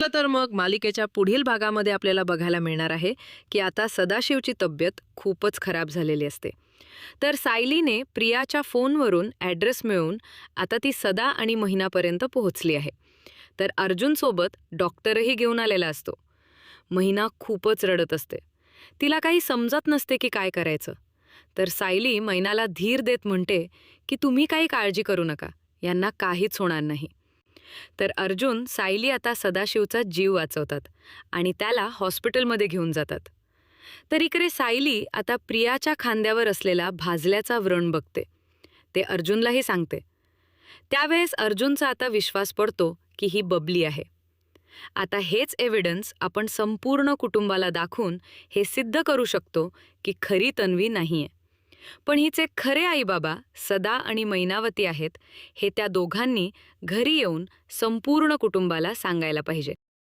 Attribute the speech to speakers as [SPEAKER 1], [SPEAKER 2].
[SPEAKER 1] चला तर मग मालिकेच्या पुढील भागामध्ये आपल्याला बघायला मिळणार आहे की आता सदाशिवची तब्येत खूपच खराब झालेली असते. तर सायलीने प्रियाच्या फोनवरून ॲड्रेस मिळवून आता ती सदा आणि महिनापर्यंत पोहोचली आहे. तर अर्जुनसोबत डॉक्टरही घेऊन आलेला असतो. महिना खूपच रडत असते. तिला काही समजत नसते की काय करायचं. तर सायली मैनाला धीर देत म्हणते की तुम्ही काही काळजी करू नका, यांना काहीच होणार नाही. तर अर्जुन सायली आता सदाशिवचा जीव वाचवतात आणि त्याला हॉस्पिटलमध्ये घेऊन जातात. तर इकडे सायली आता प्रियाच्या खांद्यावर असलेला भाजल्याचा व्रण बघते. ते अर्जुनलाही सांगते. त्यावेळेस अर्जुनचा आता विश्वास पडतो की ही बबली आहे. आता हेच एव्हिडन्स आपण संपूर्ण कुटुंबाला दाखवून हे सिद्ध करू शकतो की खरी तन्वी नाहीये. पण हिचे खरे आई-बाबा सदा आणि मैनावती आहेत, हे त्या दोघांनी घरी येऊन संपूर्ण कुटुंबाला सांगायला पाहिजे.